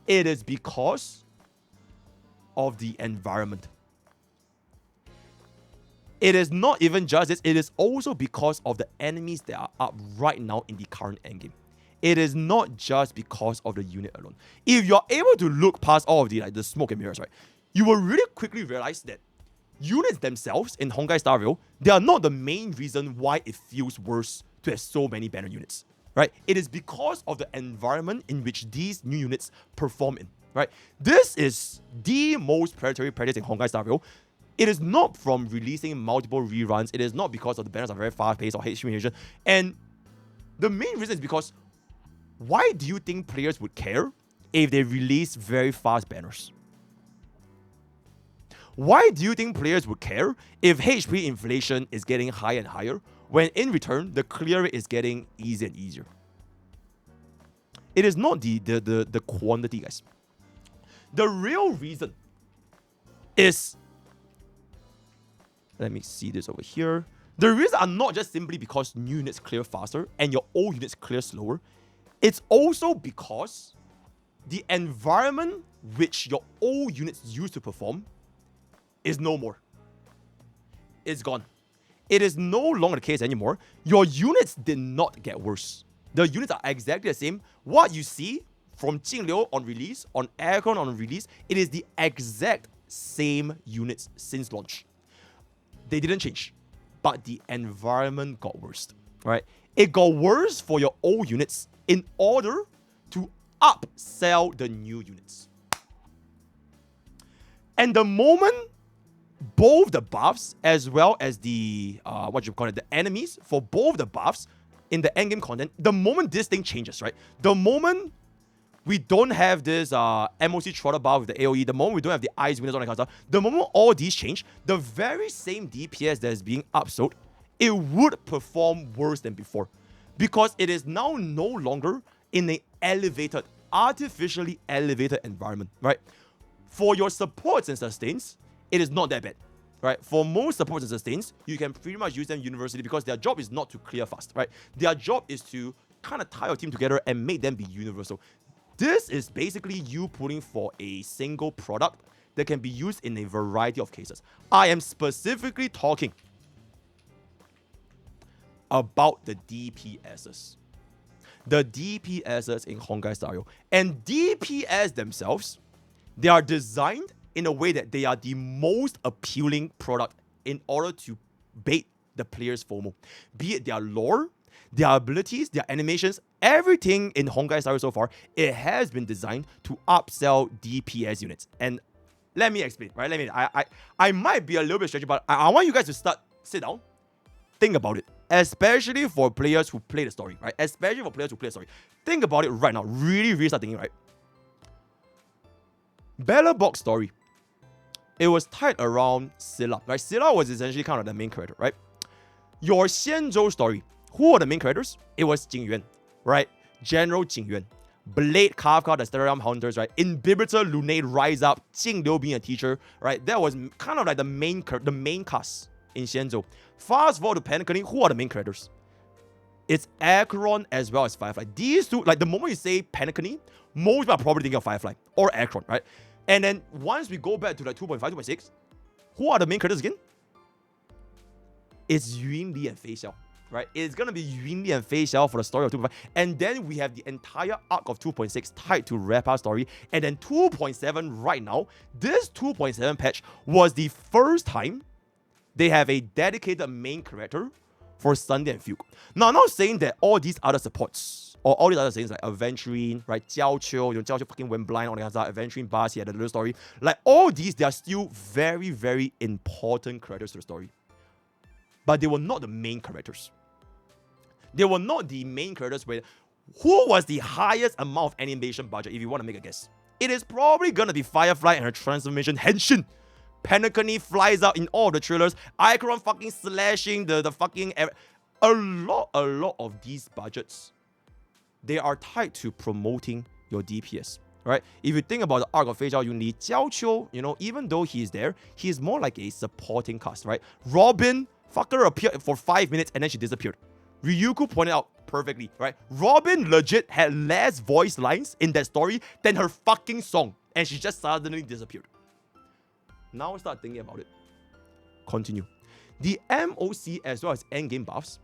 it is because of the environment. It is not even just this, it is also because of the enemies that are up right now in the current endgame. it is not just because of the unit alone. If you're able to look past all of the smoke and mirrors, right, you will really quickly realize that units themselves in Honkai Star Rail, they are not the main reason why it feels worse to have so many banner units, right? It is because of the environment in which these new units perform in, right? This is the most predatory practice in Honkai Star Rail. It is not from releasing multiple reruns. It is not because of the banners are very fast-paced or hate streaming. And the main reason is because why do you think players would care if they release very fast banners? Why do you think players would care if HP inflation is getting higher and higher when in return the clear rate is getting easier and easier? It is not the quantity, guys. The real reason is, let me see this over here. The reasons are not just simply because new units clear faster and your old units clear slower. It's also because the environment which your old units used to perform is no more. It's gone. It is no longer the case anymore. Your units did not get worse. The units are exactly the same. What you see from Jingliu on release, on Aircon on release, it is the exact same units since launch. They didn't change, but the environment got worse, right? It got worse for your old units in order to upsell the new units. And the moment both the buffs as well as the the enemies for both the buffs in the endgame content, the moment this thing changes, right? The moment we don't have this MOC Trotter buff with the AoE, the moment we don't have the Ice Winners on that kind of stuff, the moment all these change, the very same DPS that is being upsold, it would perform worse than before. Because it is now no longer in an elevated, artificially elevated environment, right? For your supports and sustains, it is not that bad, right? For most supports and sustains, you can pretty much use them universally because their job is not to clear fast, right? Their job is to kind of tie your team together and make them be universal. This is basically you putting for a single product that can be used in a variety of cases. I am specifically talking about the DPSs. The DPSs in Honkai Star Rail. And DPS themselves, they are designed in a way that they are the most appealing product in order to bait the player's FOMO. Be it their lore, their abilities, their animations, everything in Honkai Star Rail so far, it has been designed to upsell DPS units. And let me explain, right? I might be a little bit stretchy, but I want you guys to sit down, think about it. Especially for players who play the story, right? Especially for players who play the story. Think about it right now. Really start thinking, right? Bellerbok's story, it was tied around Scylla, right? Scylla was essentially kind of the main character, right? Your Xianzhou story, who are the main characters? It was Jing Yuan, right? General Jing Yuan. Blade Kafka, the Stellarium Hunters, right? Inhibitor Lunate Rise Up, Jing Liu being a teacher, right? That was kind of like the main cast in Xianzhou. Fast forward to Panacony, who are the main characters? It's Acheron as well as Firefly. These two, like the moment you say Panacony, most people are probably thinking of Firefly or Acheron, right? And then once we go back to like 2.5, 2.6, who are the main characters again? It's Yun Li and Fei Xiao, right? It's gonna be Yun Li and Fei Xiao for the story of 2.5. And then we have the entire arc of 2.6 tied to Rappa's story. And then 2.7 right now, this 2.7 patch was the first time they have a dedicated main character for Sunday and Fugue. Now, I'm not saying that all these other supports or all these other things like Aventurine, right? Jiao Qiu, Jiao Qiu fucking went blind on the other Aventurine Bars, he had a little story. Like all these, they are still very important characters to the story. But they were not the main characters. They were not the main characters where who was the highest amount of animation budget, if you want to make a guess? It is probably gonna be Firefly and her transformation Henshin. Panacony flies out in all the trailers. Acheron fucking slashing the fucking... A lot of these budgets, they are tied to promoting your DPS, right? If you think about the arc of Fei Zhao Yunli, Jiao Qiu, you know, even though he's there, he's more like a supporting cast, right? Robin, fucker appeared for 5 minutes and then she disappeared. Ryuko pointed out perfectly, right? Robin legit had less voice lines in that story than her fucking song, and she just suddenly disappeared. Now start thinking about it. Continue. The MOC as well as endgame buffs,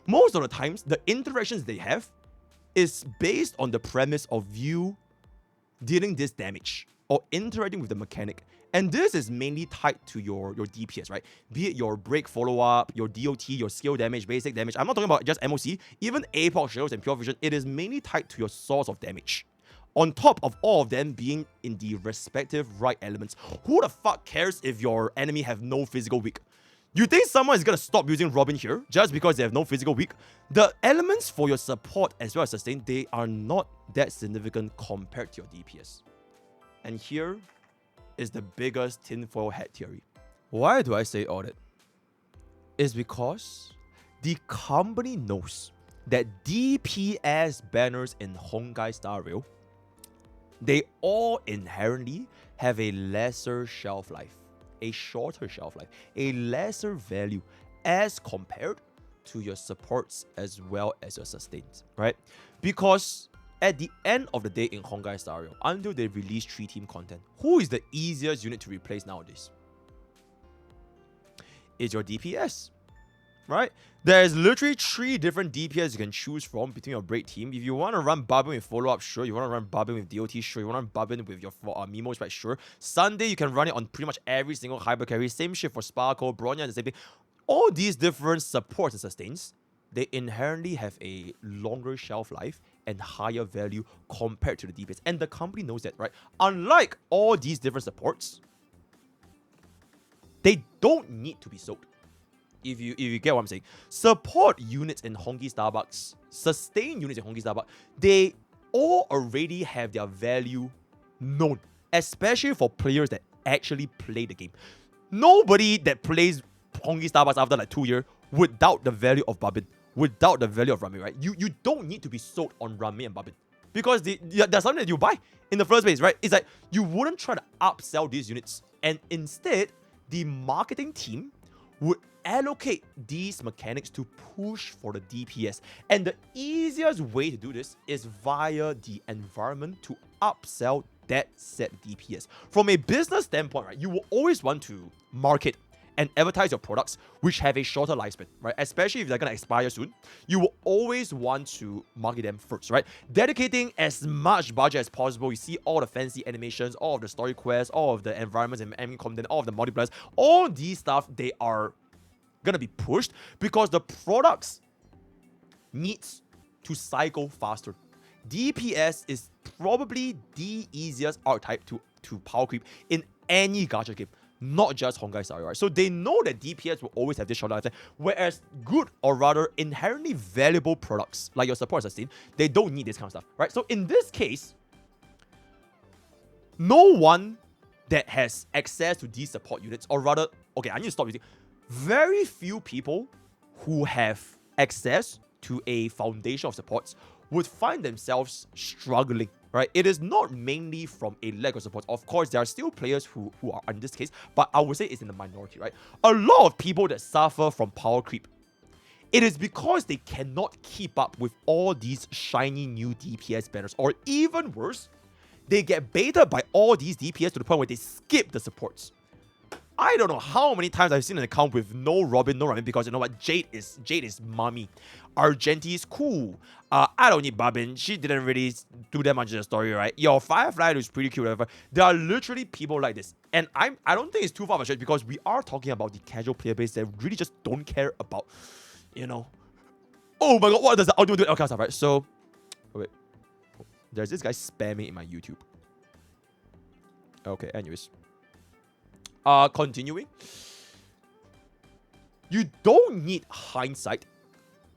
most of the times, the interactions they have is based on the premise of you dealing this damage or interacting with the mechanic. And this is mainly tied to your DPS, right? Be it your break follow-up, your DOT, your skill damage, basic damage. I'm not talking about just MOC. Even APOC, Shadows, and Pure Vision, it is mainly tied to your source of damage. On top of all of them being in the respective right elements. Who the fuck cares if your enemy have no physical weak? You think someone is going to stop using Robin here just because they have no physical weak? The elements for your support as well as sustain, they are not that significant compared to your DPS. And here is the biggest tinfoil hat theory. Why do I say all that? It's because the company knows that DPS banners in Honkai Star Rail, they all inherently have a lesser shelf life, a shorter shelf life, a lesser value as compared to your supports as well as your sustains, right? Because at the end of the day in Honkai Star Rail, until they release 3-team content, who is the easiest unit to replace nowadays? It's your DPS, right? There's literally 3 different DPS you can choose from between your break team. If you want to run Barbin with follow-up, sure. You want to run Barbin with DOT, sure. You want to run Barbin with your Mimo Sprite, sure. Sunday, you can run it on pretty much every single hyper carry. Same shit for Sparkle, Bronya, the same thing. All these different supports and sustains, they inherently have a longer shelf life and higher value compared to the DPS. And the company knows that, right? Unlike all these different supports, they don't need to be sold. If you get what I'm saying. Support units in Honkai Starbucks, sustain units in Honkai Starbucks, they all already have their value known. Especially for players that actually play the game. Nobody that plays Honkai Starbucks after like 2 years would doubt the value of Barbin, without the value of Rami, right? You don't need to be sold on Rami and Barbin. Because there's something that you buy in the first place, right? It's like you wouldn't try to upsell these units. And instead, the marketing team would allocate these mechanics to push for the DPS. And the easiest way to do this is via the environment to upsell that set DPS. From a business standpoint, right, you will always want to market and advertise your products which have a shorter lifespan, right? Especially if they're gonna expire soon, you will always want to market them first, right? Dedicating as much budget as possible. You see all the fancy animations, all of the story quests, all of the environments and enemy content, all of the multipliers, all these stuff, they are gonna be pushed because the products needs to cycle faster. DPS is probably the easiest archetype to power creep in any gacha game, not just Honkai Star Rail, right? So they know that DPS will always have this short lifetime, whereas good or rather inherently valuable products like your support sustain, they don't need this kind of stuff, right? So in this case, no one that has access to these support units, or rather, okay, I need to stop using, very few people who have access to a foundation of supports would find themselves struggling, right? It is not mainly from a lack of support. Of course, there are still players who are in this case, but I would say it's in the minority, right? A lot of people that suffer from power creep, it is because they cannot keep up with all these shiny new DPS banners, or even worse, they get baited by all these DPS to the point where they skip the supports. I don't know how many times I've seen an account with no Robin, no Ramen, because you know what? Jade is mommy. Argenti is cool. I don't need Barbin. She didn't really do that much of the story, right? Your Firefly is pretty cute, whatever. There are literally people like this. And I don't think it's too far of a stretch because we are talking about the casual player base that really just don't care about, you know, oh my god, what does the ultimate do? Okay, stuff, right? So, wait. There's this guy spamming in my YouTube. Okay, anyways. Continuing. You don't need hindsight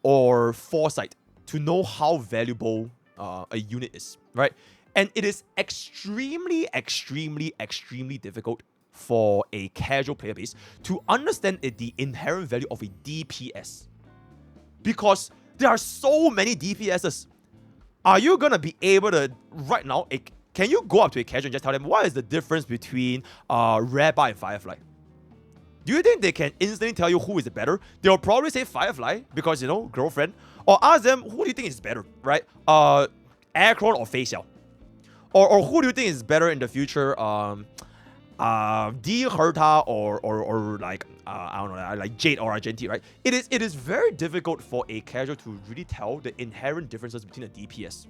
or foresight to know how valuable a unit is, right? And it is extremely difficult for a casual player base to understand the inherent value of a DPS. Because there are so many DPSs. Are you gonna be able to, right now, can you go up to a casual and just tell them what is the difference between Rabbi and Firefly? Do you think they can instantly tell you who is better? They'll probably say Firefly because, you know, girlfriend. Or ask them, who do you think is better, right? Aircrawl or Facial? Or who do you think is better in the future? D Herta or like I don't know, like Jade or Argenti, right? It is very difficult for a casual to really tell the inherent differences between a DPS.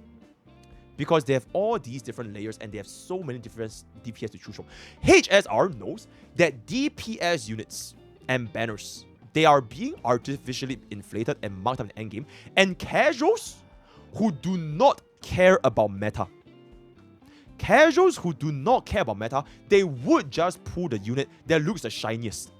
Because they have all these different layers and they have so many different DPS to choose from. HSR knows that DPS units and banners, they are being artificially inflated and marked up in the endgame. And casuals who do not care about meta, they would just pull the unit that looks the shiniest.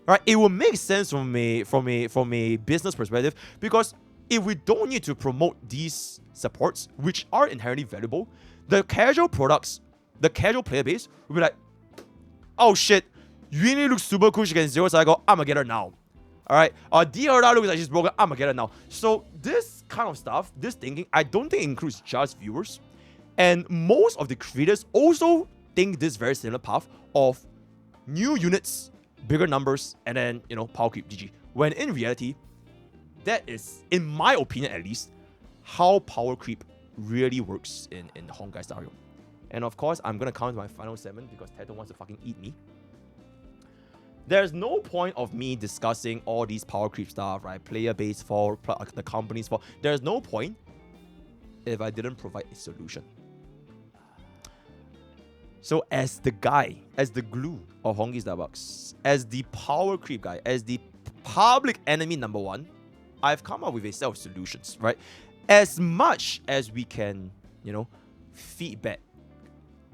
Right? It will make sense from a business perspective, because if we don't need to promote these supports, which are inherently valuable, the casual products, the casual player base will be like, oh shit, Yuni looks super cool, she can zero cycle, I'ma get her now. Alright, DRR looks like she's broken, I'ma get her now. So this kind of stuff, this thinking, I don't think it includes just viewers. And most of the creators also think this very similar path of new units, bigger numbers, and then, you know, Powercreep GG. When in reality, that is, in my opinion at least, how power creep really works in honkaistarrail. And of course, I'm gonna come to my final segment because Tato wants to fucking eat me. There's no point of me discussing all these power creep stuff, right? Player base for the companies for. There's no point if I didn't provide a solution. So as the guy, as the glue of Honkai Starbucks, as the power creep guy, as the public enemy number one, I've come up with a set of solutions, right? As much as we can, you know, feedback,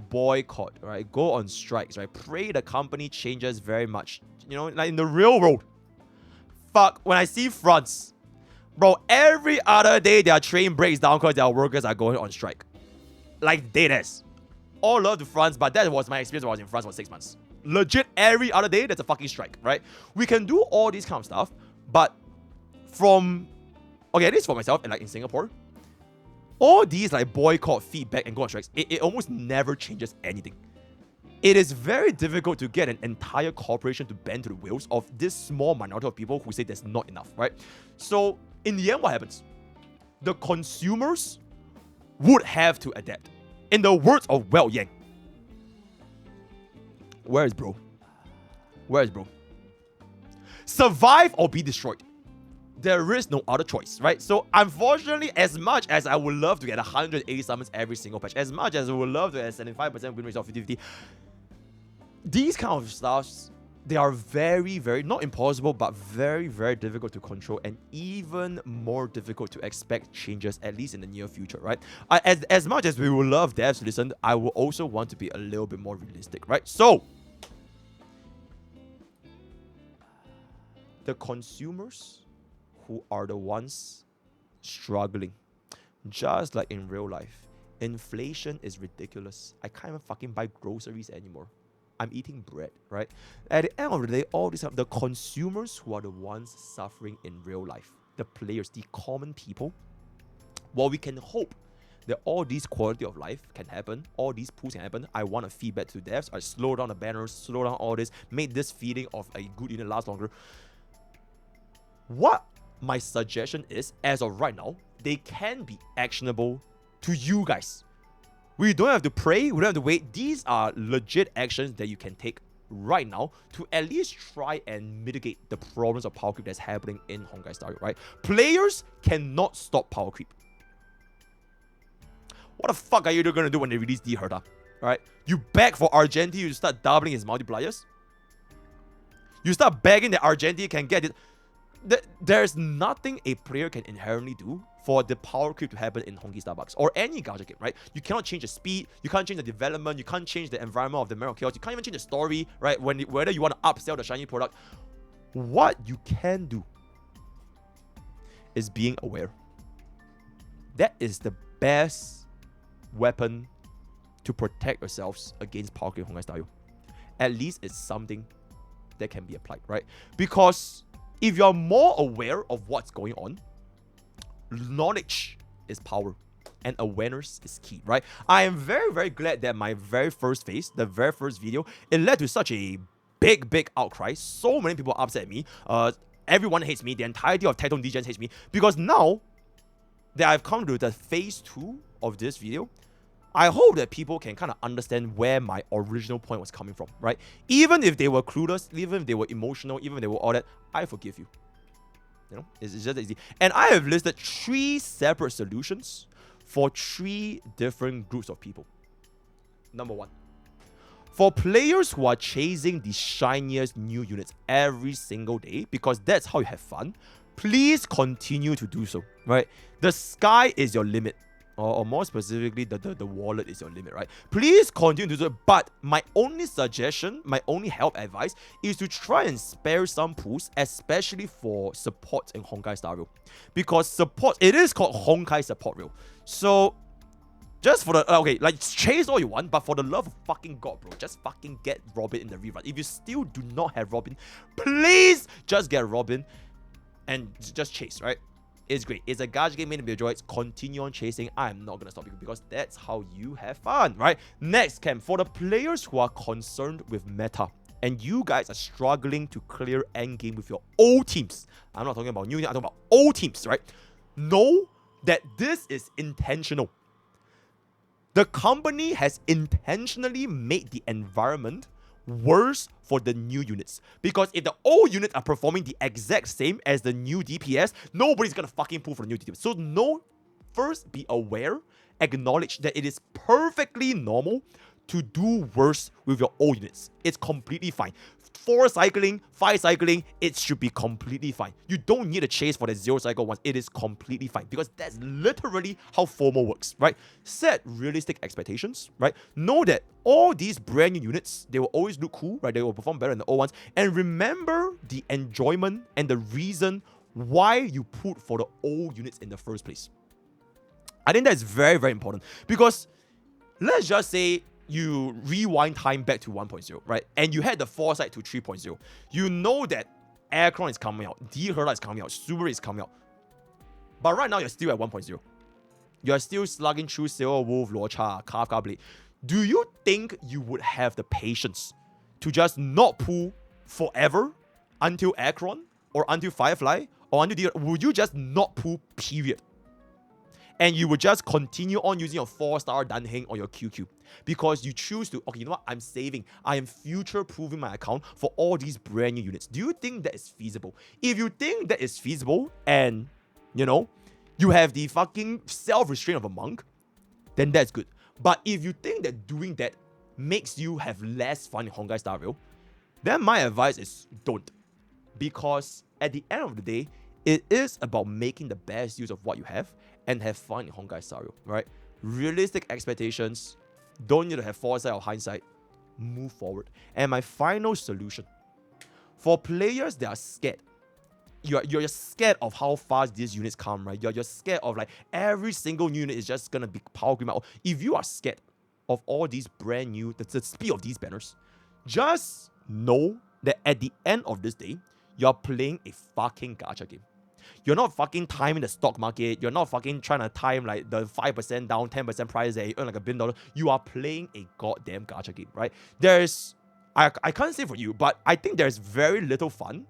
boycott, right? Go on strikes, right? Pray the company changes very much. You know, like in the real world. Fuck, when I see France, bro, every other day their train breaks down because their workers are going on strike. Like dead ass. All love to France, but that was my experience when I was in France for 6 months. Legit, every other day, there's a fucking strike, right? We can do all these kind of stuff, but from, okay, at least for myself, and like in Singapore, all these like boycott, feedback, and go on strikes, it almost never changes anything. It is very difficult to get an entire corporation to bend to the wheels of this small minority of people who say there's not enough, right? So, in the end, what happens? The consumers would have to adapt. In the words of Well Yang, where is bro? Where is bro? Survive or be destroyed. There is no other choice, right? So, unfortunately, as much as I would love to get 180 summons every single patch, as much as I would love to get 75% win rate of 50-50, these kind of stuffs, they are very, very, not impossible, but very, very difficult to control, and even more difficult to expect changes, at least in the near future, right? As much as we would love devs to listen, I will also want to be a little bit more realistic, right? So, the consumers who are the ones struggling, just like in real life, inflation is ridiculous. I can't even fucking buy groceries anymore. I'm eating bread, right? At the end of the day, all these the consumers who are the ones suffering in real life, the players, the common people. While we can hope that all these quality of life can happen, all these pools can happen, I want to feedback to devs. I slow down the banners, slow down all this, make this feeling of a good unit last longer. What my suggestion is, as of right now, they can be actionable to you guys. We don't have to pray, we don't have to wait. These are legit actions that you can take right now to at least try and mitigate the problems of power creep that's happening in honkaistarrail, right? Players cannot stop power creep. What the fuck are you gonna do when they release D Herta? Right? You beg for Argenti, you start doubling his multipliers. You start begging that Argenti can get it. There's nothing a player can inherently do for the power creep to happen in Honkai Starbucks or any gacha game, right? You cannot change the speed, you can't change the development, you can't change the environment of the Mirror Chaos, you can't even change the story, right? Whether you want to upsell the shiny product. What you can do is being aware. That is the best weapon to protect yourselves against power creep honkaistarrail. At least it's something that can be applied, right? Because if you're more aware of what's going on, knowledge is power and awareness is key, right? I am very, very glad that my very first phase, the very first video, it led to such a big outcry. So many people upset me. Everyone hates me. The entirety of Titan DGens hates me. Because now that I've come to the phase 2 of this video, I hope that people can kind of understand where my original point was coming from, right? Even if they were clueless, even if they were emotional, even if they were all that, I forgive you. You know, it's just that easy. And I have listed 3 separate solutions for 3 different groups of people. Number 1. For players who are chasing the shiniest new units every single day, because that's how you have fun, please continue to do so, right? The sky is your limit. Or more specifically, the wallet is your limit, right? Please continue to do it. But my only suggestion, my only help advice is to try and spare some pools, especially for support in Honkai Star Rail. Because support, it is called Honkai Support Rail. So, just for the, okay, like chase all you want, but for the love of fucking God, bro, just fucking get Robin in the rerun. If you still do not have Robin, please just get Robin and just chase, right? It's great. It's a gacha game made to be enjoyed. Continue on chasing. I'm not gonna stop you because that's how you have fun, right? Next, Cam, for the players who are concerned with meta and you guys are struggling to clear endgame with your old teams. I'm not talking about new teams, I'm talking about old teams, right? Know that this is intentional. The company has intentionally made the environment worse for the new units. Because if the old units are performing the exact same as the new DPS, nobody's gonna fucking pull for the new DPS. So no, first be aware, acknowledge that it is perfectly normal to do worse with your old units. It's completely fine. 4 cycling, 5 cycling, it should be completely fine. You don't need a chase for the 0 cycle once. It is completely fine because that's literally how FOMO works, right? Set realistic expectations, right? Know that all these brand new units, they will always look cool, right? They will perform better than the old ones. And remember the enjoyment and the reason why you put for the old units in the first place. I think that's very, very important because let's just say you rewind time back to 1.0, right? And you had the foresight to 3.0. You know that Aircron is coming out, D-Hurla is coming out, Subaru is coming out. But right now, you're still at 1.0. You're still slugging through Silver Wolf, Locha, Kafka Blade. Do you think you would have the patience to just not pull forever until Aircron or until Firefly or until D-Hurla? Would you just not pull, period? And you would just continue on using your 4-star Dunheng or your QQ because you choose to, okay, you know what, I'm saving. I am future-proofing my account for all these brand new units. Do you think that is feasible? If you think that is feasible and, you know, you have the fucking self-restraint of a monk, then that's good. But if you think that doing that makes you have less fun in Honkai Star Rail, then my advice is don't. Because at the end of the day, it is about making the best use of what you have and have fun in Honkai Star Rail, right? Realistic expectations, don't need to have foresight or hindsight, move forward. And my final solution, for players that are scared, you're scared of how fast these units come, right? You're scared of like every single unit is just gonna be Powercreep. If you are scared of all these brand new, the speed of these banners, just know that at the end of this day, you're playing a fucking gacha game. You're not fucking timing the stock market. You're not fucking trying to time like the 5% down, 10% price that you earn like $1 billion. You are playing a goddamn gacha game, right? I can't say for you, but I think there's very little fun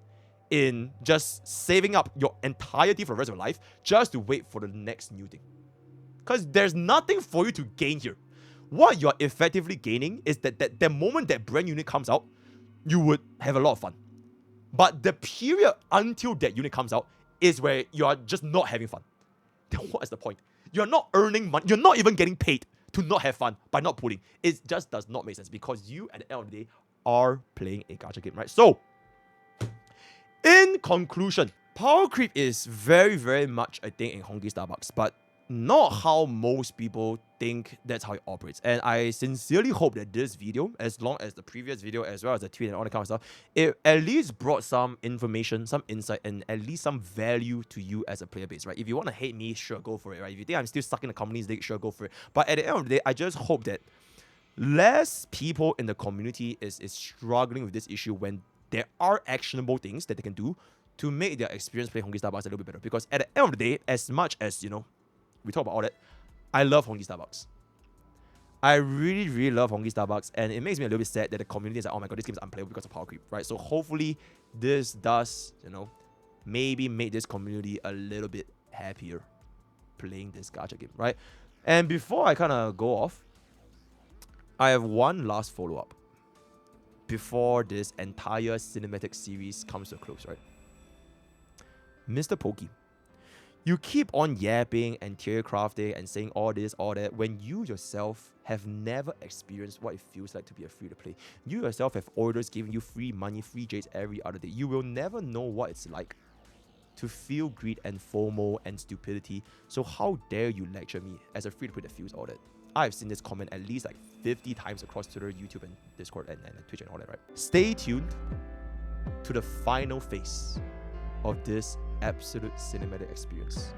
in just saving up your entirety for the rest of your life just to wait for the next new thing. Because there's nothing for you to gain here. What you're effectively gaining is that the moment that brand unit comes out, you would have a lot of fun. But the period until that unit comes out is where you're just not having fun. Then what is the point? You're not earning money. You're not even getting paid to not have fun by not pulling. It just does not make sense because you, at the end of the day, are playing a gacha game, right? So, in conclusion, Powercreep is very, very much a thing in Honkai Starbucks, but not how most people think that's how it operates. And I sincerely hope that this video, as long as the previous video, as well as the tweet and all that kind of stuff, it at least brought some information, some insight, and at least some value to you as a player base, right? If you want to hate me, sure, go for it, right? If you think I'm still stuck in the company's leg, sure, go for it. But at the end of the day, I just hope that less people in the community is struggling with this issue when there are actionable things that they can do to make their experience playing Honkai Starbucks a little bit better. Because at the end of the day, as much as, you know, we talk about all that, I love Honkai Starbucks. I really, really love Honkai Starbucks, and it makes me a little bit sad that the community is like, oh my god, this game is unplayable because of Powercreep, right? So hopefully this does, you know, maybe make this community a little bit happier playing this gacha game, right? And before I kind of go off, I have one last follow-up before this entire cinematic series comes to a close, right? MrPokke, you keep on yapping and tier crafting and saying all this, all that, when you yourself have never experienced what it feels like to be a free-to-play. You yourself have orders giving you free money, free jades every other day. You will never know what it's like to feel greed and FOMO and stupidity. So how dare you lecture me as a free-to-play that feels all that? I've seen this comment at least like 50 times across Twitter, YouTube, and Discord, and Twitch and all that, right? Stay tuned to the final phase of this absolute cinematic experience.